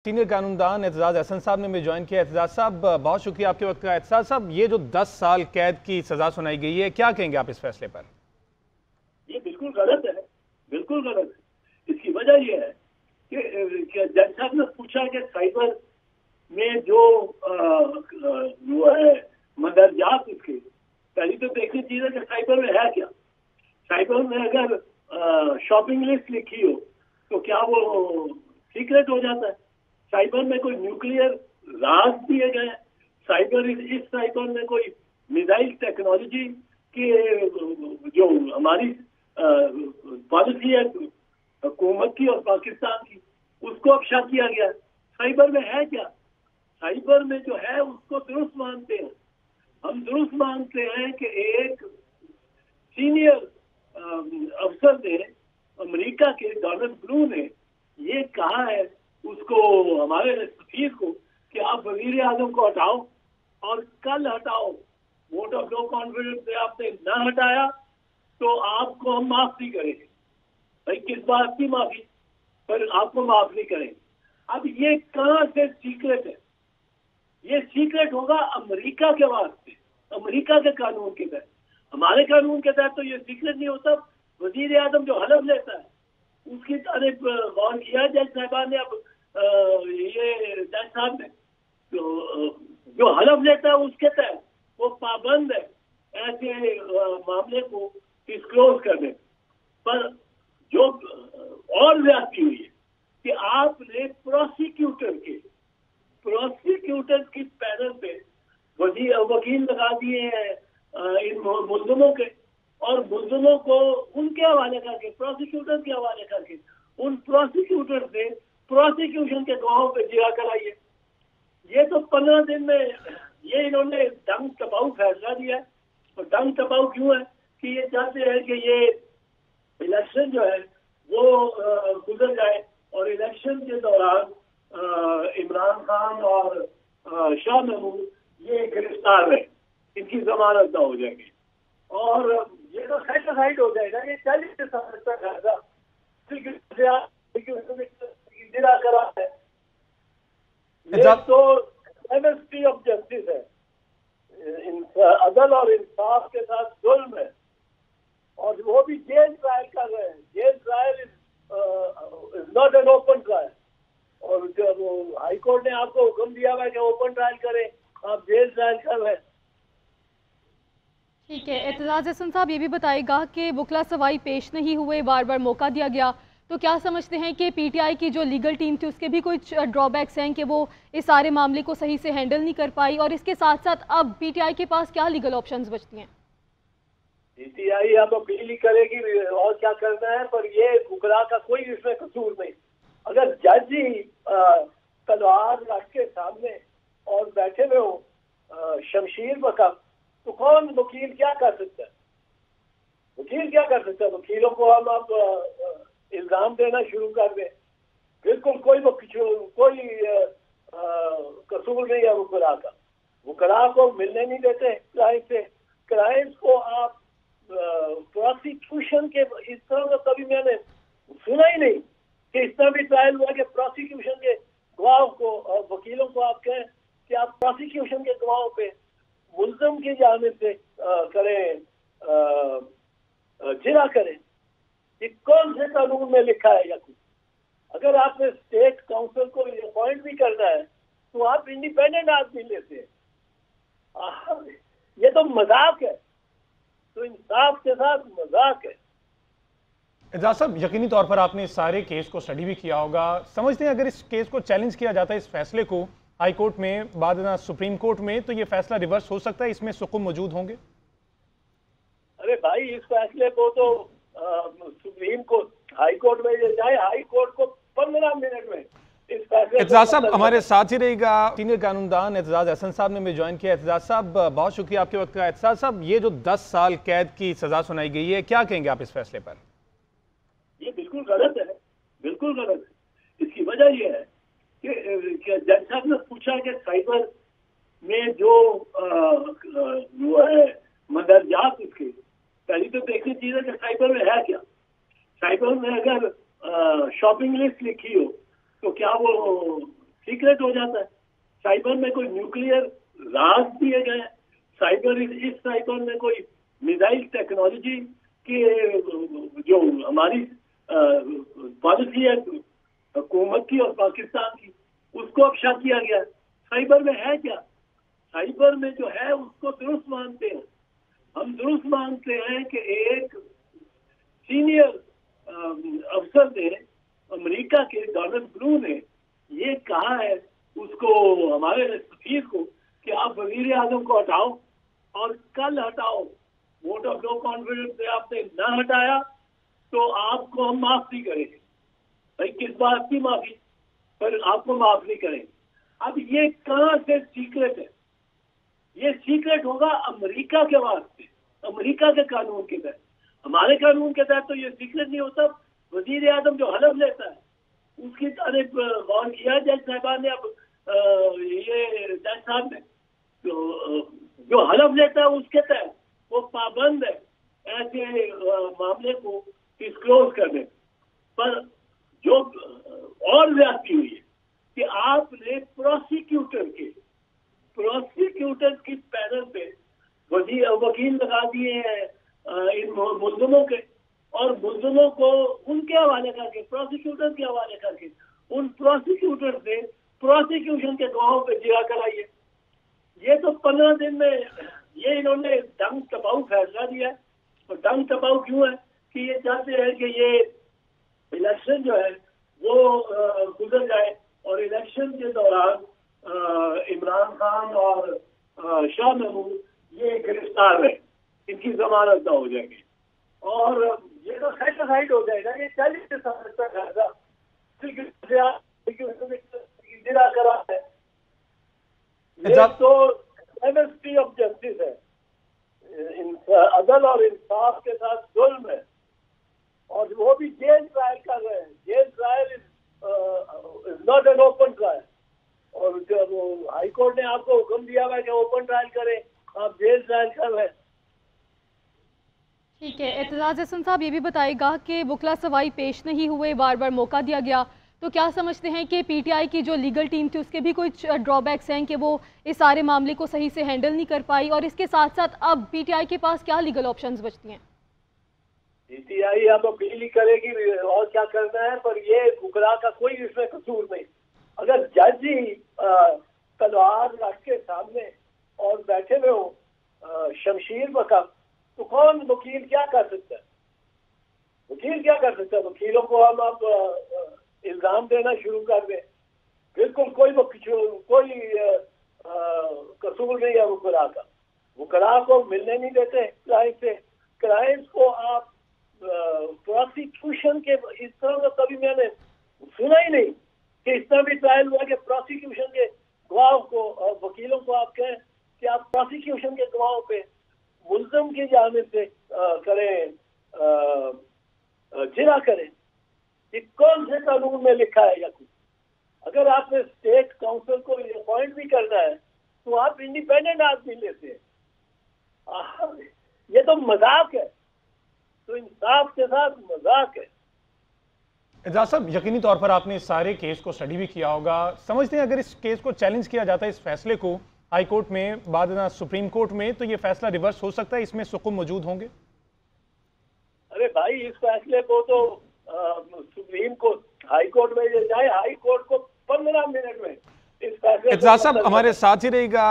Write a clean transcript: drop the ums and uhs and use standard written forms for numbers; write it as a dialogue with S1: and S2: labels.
S1: Senior कानूनदान Aitzaz Ahsan साहब ने हमें ज्वाइन किया। एतजाज साहब, बहुत शुक्रिया आपके वक्त का। एतजाज साहब, ये जो 10 साल कैद की सजा सुनाई गई है, क्या कहेंगे आप इस फैसले पर?
S2: ये बिल्कुल गलत है, बिल्कुल गलत है। इसकी वजह ये है कि जज साहब ने पूछा कि साइबर में जो है मंदरजात उसके, पहली तो देखनी चीज है कि साइबर में है क्या। साइबर में अगर शॉपिंग लिस्ट लिखी हो तो क्या वो सीक्रेट हो जाता है? साइबर में कोई न्यूक्लियर राज दिए गए हैं? इस साइबर में कोई मिसाइल टेक्नोलॉजी की जो हमारी पॉलिसी है हुकूमत की और पाकिस्तान की, उसको अब शक किया गया। साइबर में है क्या? साइबर में जो है उसको दुरुस्त मानते हैं। हम दुरुस्त मानते हैं कि एक सीनियर अफसर ने, अमेरिका के डोनाल्ड ब्लू ने ये कहा है उसको, हमारे सफीर को, कि आप वजीर आजम को हटाओ और कल हटाओ। वोट ऑफ नो कॉन्फिडेंस से आपने ना हटाया तो आपको हम माफ नहीं करेंगे। भाई किस बात की माफी? पर आपको माफ नहीं करेंगे। अब ये कहां से सीक्रेट है? ये सीक्रेट होगा अमेरिका के वास्ते, अमेरिका के कानून के तहत। हमारे कानून के तहत तो ये सीक्रेट नहीं होता। वजीर आजम जो हलफ लेता है उसकी तारीफ गौर किया जज साहबान ने। अब ये जज साहब ने जो हलफ लेता है उसके तहत वो पाबंद है ऐसे मामले को डिस्क्लोज करने पर। जो और ज्यादती हुई है कि आपने प्रोसिक्यूटर की पैनल पे वकील लगा दिए हैं इन मुल्ज़िमों के, और मुल्ज़िमों को उनके हवाले करके, प्रोसिक्यूटर के हवाले करके, उन प्रोसिक्यूटर से प्रोसिक्यूशन के गवाहों पे जिरा कराइए। ये तो 15 दिन में ये इन्होंने डंग टपाऊ फैसला दिया है। और डंग टपाऊ क्यों है? कि ये चाहते हैं कि ये इलेक्शन जो है वो गुजर जाए और इलेक्शन के दौरान इमरान खान और शाह महमूद ये गिरफ्तार रहे, इनकी जमानत न हो जाएगी और ये तो साइड हो जाएगा। ये 40 साल तक ऐसा जिरा करा है। ये तो एमएसपी ऑफ जस्टिस है, अदल और इंसाफ के साथ जुल्म है। और वो भी जेल ट्रायल कर रहे हैं। Jail trial is not an open trial. और जब हाई कोर्ट ने आपको हुक्म दिया हुआ है कि ओपन ट्रायल करें, आप जेल ट्रायल कर रहे हैं।
S3: ठीक है, एतजाज अहसन साहब ये भी बताएगा कि वकला सवाई पेश नहीं हुए, बार बार मौका दिया गया, तो क्या समझते हैं कि पीटीआई की जो लीगल टीम थी उसके भी कुछ ड्रॉबैक्स हैं कि वो इस सारे मामले को सही से हैंडल नहीं कर पाई, और इसके साथ साथ अब पीटीआई के पास क्या लीगल ऑप्शंस बचती हैं?
S2: पीटीआई अब अपील ही करेगी और क्या करना है, पर ये वकला का कोई इसमें कसूर नहीं। अगर जज ही तलवार रख के सामने और बैठे हुए हो शमशीर बकम, तो कौन वकील क्या कर सकता है? वकील क्या कर सकता है? वकीलों को हम अब इल्जाम देना शुरू कर दें। बिल्कुल कोई कसूर नहीं है वकला का। वकला को मिलने नहीं देते क्लाइंट से। क्लाइंट को आप प्रोसिक्यूशन के, इस तरह का कभी मैंने सुना ही नहीं कि इस तरह भी ट्रायल हुआ कि प्रोसिक्यूशन के गवाह को और वकीलों को आप कहें कि आप प्रोसिक्यूशन के गवाहों पे मुल्ज़िम की जानिब से करें, जिरा करें। ये कौन से कानून में लिखा है या कुछ? अगर आपने स्टेट काउंसिल को अपॉइंट भी करना है तो आप इंडिपेंडेंट आदमी लेते हैं। ये तो मजाक है। तो इंसाफ के साथ मजाक है।
S1: एतजाज साहब, यकीनी तौर पर आपने इस सारे केस को स्टडी भी किया होगा। समझते हैं अगर इस केस को चैलेंज किया जाता है, इस फैसले को हाई कोर्ट में, बाद में सुप्रीम कोर्ट में, तो ये फैसला रिवर्स हो सकता है? इसमें सुकून मौजूद होंगे?
S2: अरे भाई, इस फैसले को तो सुप्रीम कोर्ट, हाई कोर्ट में जाए, हाई कोर्ट को 15 मिनट में इस फैसले।
S1: एतजाज साहब हमारे साथ ही रहेगा। सीनियर कानूनदान एतजाज अहसन साहब ने हमें ज्वाइन किया। एतजाज साहब, बहुत शुक्रिया आपके वक्त का। एतजाज साहब, ये जो 10 साल कैद की सजा सुनाई गई है, क्या कहेंगे आप इस फैसले पर?
S2: ये बिल्कुल गलत है, बिल्कुल गलत है। इसकी वजह ये है कि जज साहब ने पूछा कि साइबर में जो है मंदरजात उसके, पहली तो देखनी चीज है कि साइबर में है क्या। साइबर में अगर शॉपिंग लिस्ट लिखी हो तो क्या वो सीक्रेट हो जाता है। साइबर में कोई न्यूक्लियर राज दिए गए हैं, इस साइबर में कोई मिसाइल टेक्नोलॉजी की जो हमारी पॉलिसी है हुकूमत की और पाकिस्तान की, उसको अफशा किया गया। साइबर में है क्या? साइबर में जो है उसको दुरुस्त मानते हैं। हम दुरुस्त मानते हैं कि एक सीनियर अफसर ने, अमेरिका के डोनाल्ड ब्लू ने ये कहा है उसको, हमारे सफीर को, कि आप वजीर आजम को हटाओ और कल हटाओ। वोट ऑफ नो कॉन्फिडेंस से आपने ना हटाया तो आपको हम माफ नहीं करेंगे। भाई किस बात की माफी? पर आपको माफ नहीं करेंगे। अब ये कहां से सीक्रेट है? ये सीक्रेट होगा अमेरिका के वास्ते, अमेरिका के कानून के तहत। हमारे कानून के तहत तो ये सीक्रेट नहीं होता। वजीर आजम जो हलफ लेता है उसकी तारीफ गौर किया जज साहबान ने। अब ये जज साहब ने जो हलफ लेता है उसके तहत वो पाबंद है ऐसे मामले को डिस्क्लोज करने पर। जो और ज्यादती हुई है कि आपने प्रोसिक्यूटर की पैनल पे वकील लगा दिए हैं इन मुल्ज़िमों के, और मुल्ज़िमों को उनके हवाले करके, प्रोसिक्यूटर के हवाले करके, उन प्रोसिक्यूटर से प्रोसिक्यूशन के गवाहों पे जिरा कराइए। ये तो 15 दिन में ये इन्होंने डंग टपाऊ फैसला दिया है। और डंग टपाऊ क्यों है? कि ये चाहते हैं कि ये इलेक्शन जो है वो गुजर जाए और इलेक्शन के दौरान इमरान खान और शाह महमूद ये गिरफ्तार रहे, इनकी जमानत न हो जाएगी और ये तो सेटिस्फाइड हो जाएगा। ये 40 साल तक ऐसा करा है। ये तो एमएसपी ऑफ जस्टिस है, अदल और इंसाफ के साथ जुल्म है। और वो भी जेल ट्रायल कर रहे हैं। Jail trial is not an open trial. और जब हाई कोर्ट ने आपको हुक्म दिया हुआ है कि ओपन ट्रायल करें, आप जेल ट्रायल कर रहे हैं।
S3: ठीक है, एतजाज हसन साहब ये भी बताएगा कि वकला सवाई पेश नहीं हुए, बार बार मौका दिया गया, तो क्या समझते हैं कि पीटीआई की जो लीगल टीम थी उसके भी कुछ ड्रॉबैक्स हैं कि वो इस सारे मामले को सही से हैंडल नहीं कर पाई, और इसके साथ साथ अब पीटीआई के पास क्या लीगल ऑप्शंस बचती हैं?
S2: पीटीआई अब अपील ही करेगी और क्या करना है, पर ये वकला का कोई इसमें कसूर नहीं। अगर जज ही तलवार रख के सामने और बैठे हुए हो शमशीर बका, तो कौन वकील क्या कर सकता है? वकील क्या कर सकता है? वकीलों को हम अब इल्जाम देना शुरू कर दें, बिल्कुल कोई कसूर नहीं है वकला का। वकला को मिलने नहीं देते क्लाइंट से। क्लाइंट को आप प्रोसिक्यूशन के, इस तरह का कभी मैंने सुना ही नहीं कि इस तरह भी ट्रायल हुआ कि प्रोसिक्यूशन के गवाहों को और वकीलों को आप कहें कि आप प्रोसिक्यूशन के गवाहों पे मुल्ज़िम की जानिब से करें, जिरा करें। ये कौन से कानून में लिखा है या कुछ? अगर आपने स्टेट काउंसिल को अपॉइंट भी करना है तो आप इंडिपेंडेंट आदमी लेते हैं। ये तो मजाक है, तो इंसाफ के साथ मजाक है।
S1: एजाज साहब, यकीनी तौर पर आपने इस सारे केस को स्टडी भी किया होगा। समझते हैं अगर इस केस को चैलेंज किया जाता है, इस फैसले को हाई कोर्ट में, बाद में सुप्रीम कोर्ट में, तो ये फैसला रिवर्स हो सकता है, इसमें सुकून मौजूद होंगे?
S2: अरे भाई, इस फैसले को तो सुप्रीम कोर्ट, हाई कोर्ट में जाए, हाई कोर्ट को 15 मिनट में इस फैसले।
S1: एजाज साहब हमारे साथ ही रहेगा।